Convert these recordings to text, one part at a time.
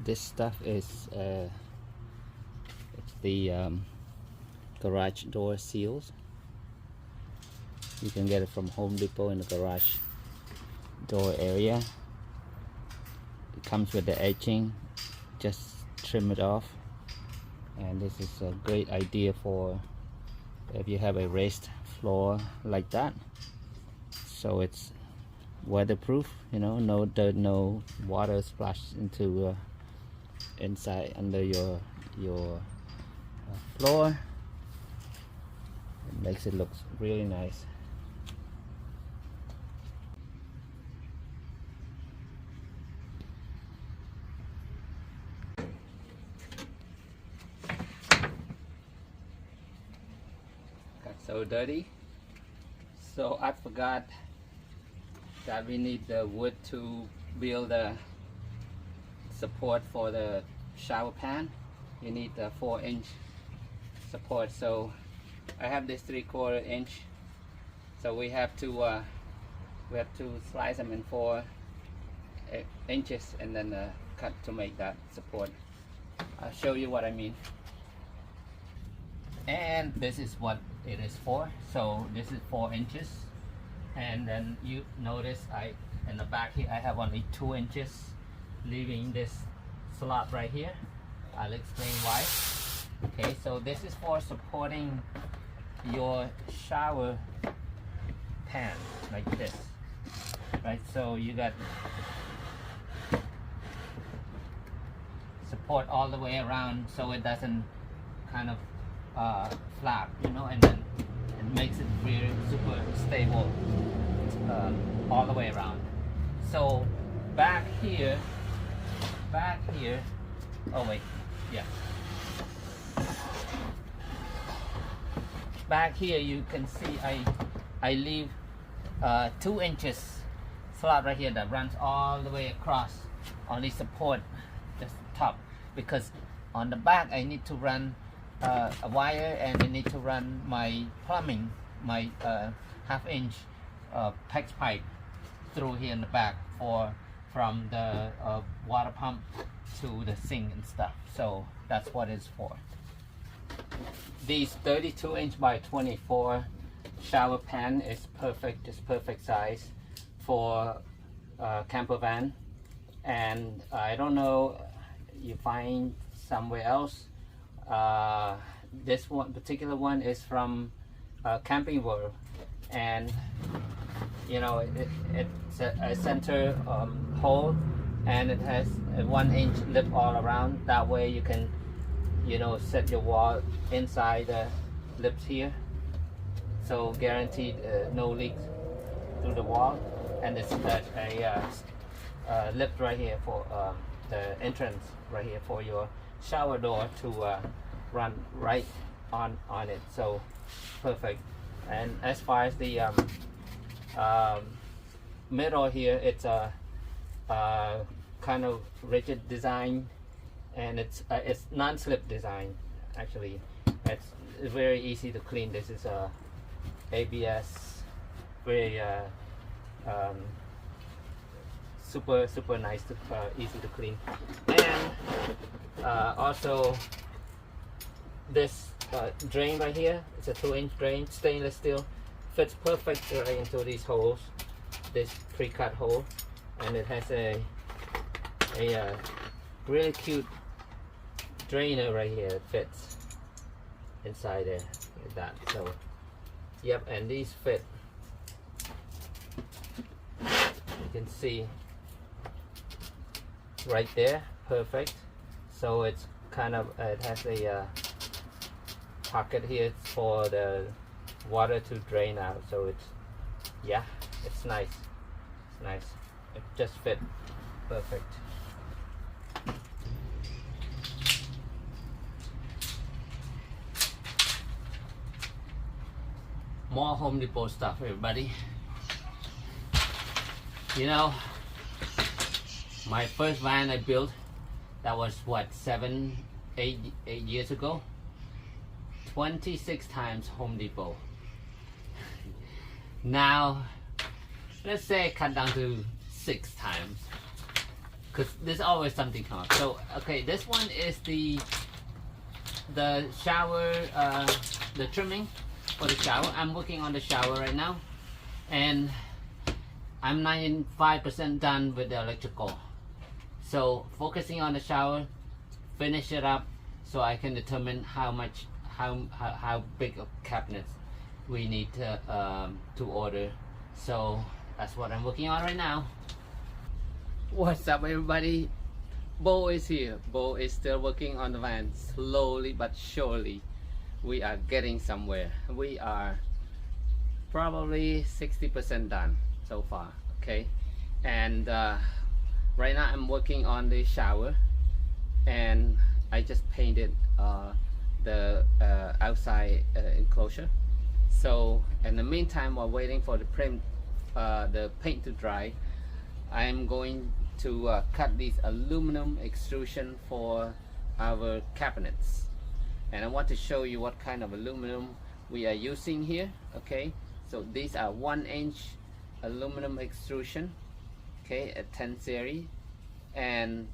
This stuff is it's the garage door seals. You can get it from Home Depot in the garage door area. It comes with the edging, just trim it off. And this is a great idea for if you have a raised floor like that, so it's weatherproof, you know, no dirt, no water splash into inside under your floor. It makes it look really nice. So dirty, so I forgot that we need the wood to build the support for the shower pan. You need the 4-inch support, so I have this 3/4 inch, so we have to slice them in 4 inches and then cut to make that support. I'll show you what I mean. And this is what it is for. So this is 4 inches, and then you notice in the back here I have only 2 inches, leaving this slot right here. I'll explain why. Okay, so this is for supporting your shower pan like this, right? So you got support all the way around, so it doesn't kind of flap, you know, and then it makes it really super stable all the way around. So back here, oh wait, yeah, back here you can see I leave 2 inches slot right here that runs all the way across, only support just the top, because on the back I need to run a wire, and I need to run my plumbing, my 1/2 inch PEX pipe through here in the back from the water pump to the sink and stuff. So that's what it's for. These 32-inch by 24 shower pan is perfect, just perfect size for camper van. And I don't know, you find somewhere else. This one particular one is from Camping World, and you know it's a center hole, and it has a 1-inch lip all around. That way you can, you know, set your wall inside the lips here, so guaranteed no leaks through the wall. And it's a lip right here for the entrance right here for your shower door to run right on it. So perfect. And as far as the middle here, it's a kind of rigid design, and it's non-slip design. Actually, it's very easy to clean. This is a ABS, very super nice to easy to clean. And also this drain right here, it's a 2-inch drain, stainless steel, fits perfect right into these holes, this pre-cut hole, and it has a really cute drainer right here. It fits inside there like that. So yep, and these fit, you can see right there, perfect. So it's kind of it has a pocket here for the water to drain out. So it's, yeah, it's nice. It's nice. It just fit perfect. More Home Depot stuff, everybody. You know, my first van I built, that was what, 8 years ago. 26 times Home Depot. Now, let's say cut down to 6 times. because there's always something come up. So okay, this one is the shower, the trimming for the shower. I'm working on the shower right now, and I'm 95% done with the electrical. So focusing on the shower, finish it up so I can determine how big of cabinets we need to order. So that's what I'm working on right now. What's up, everybody? Bo is here. Bo is still working on the van. Slowly but surely we are getting somewhere. We are probably 60% done so far. Okay, and right now I'm working on the shower, and I just painted the outside enclosure. So in the meantime, while waiting for the paint to dry, I'm going to cut these aluminum extrusion for our cabinets, and I want to show you what kind of aluminum we are using here. Okay, so these are 1-inch aluminum extrusion, okay, a 10 series, and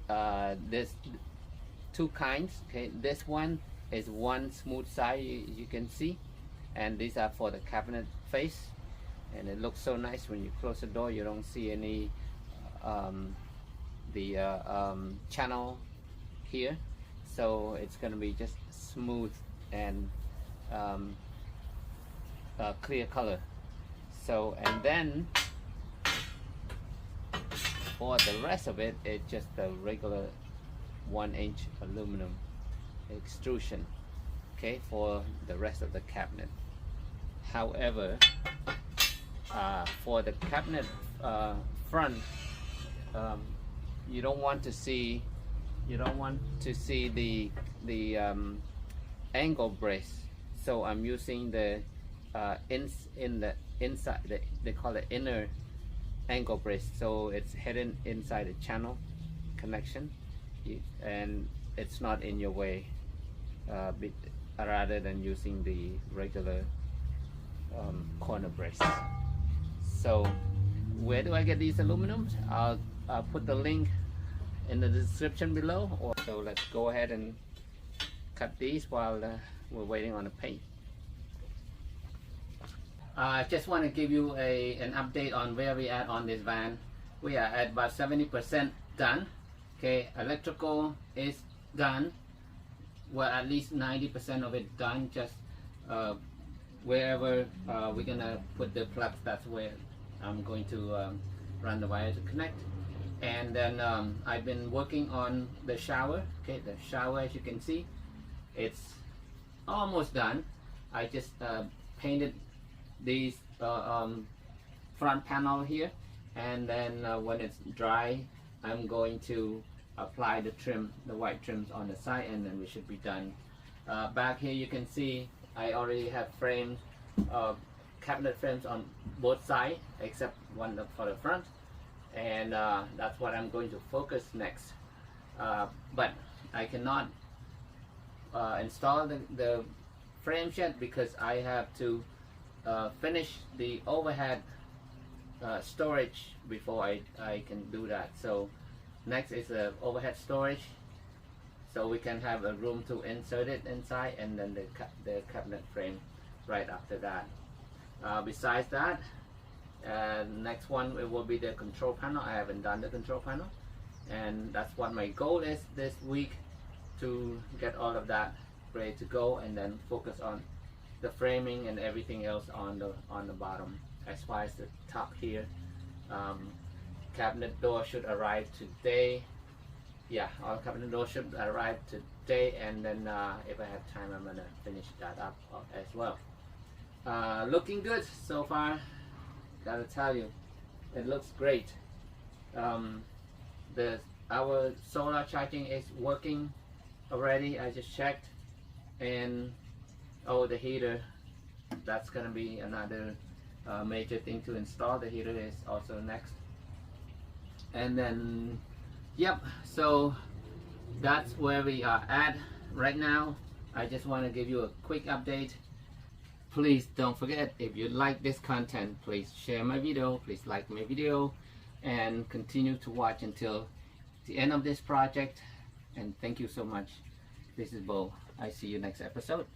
there's two kinds. Okay, this one is one smooth side, you can see, and these are for the cabinet face, and it looks so nice when you close the door. You don't see any channel here, so it's gonna be just smooth and clear color. So, and then for the rest of it, it's just the regular 1-inch aluminum extrusion, okay, for the rest of the cabinet. However, for the cabinet front, you don't want to see the angle brace. So I'm using the inside, they call it inner angle brace. So it's hidden inside the channel connection, and it's not in your way, rather than using the regular corner brace. So where do I get these aluminums? I'll put the link in the description below. So let's go ahead and cut these while we're waiting on the paint. I just want to give you an update on where we at on this van. We are at about 70% done. Okay, electrical is done. Well, at least 90% of it done. Just wherever we're gonna put the plugs, that's where I'm going to run the wire to connect. And then I've been working on the shower. Okay, the shower, as you can see, it's almost done. I just painted these front panel here, and then when it's dry, I'm going to apply the trim, the white trims on the side, and then we should be done. Back here you can see I already have frames, cabinet frames on both sides except one for the front, and that's what I'm going to focus next. But I cannot install the frames yet because I have to finish the overhead storage before I can do that. So next is the overhead storage, so we can have a room to insert it inside, and then the cabinet frame right after that. Besides that, next one, it will be the control panel. I haven't done the control panel, and that's what my goal is this week, to get all of that ready to go, and then focus on the framing and everything else on the bottom. As far as the top here, cabinet door should arrive today. Yeah, all cabinet door should arrive today, and then if I have time, I'm gonna finish that up as well. Looking good so far, gotta tell you, it looks great. Our solar charging is working already. I just checked, and the heater, that's gonna be another major thing to install. The heater is also next, and then yep, so that's where we are at right now. I just want to give you a quick update. Please don't forget, if you like this content, please share my video, please like my video, and continue to watch until the end of this project, and thank you so much. This is Bo. I see you next episode.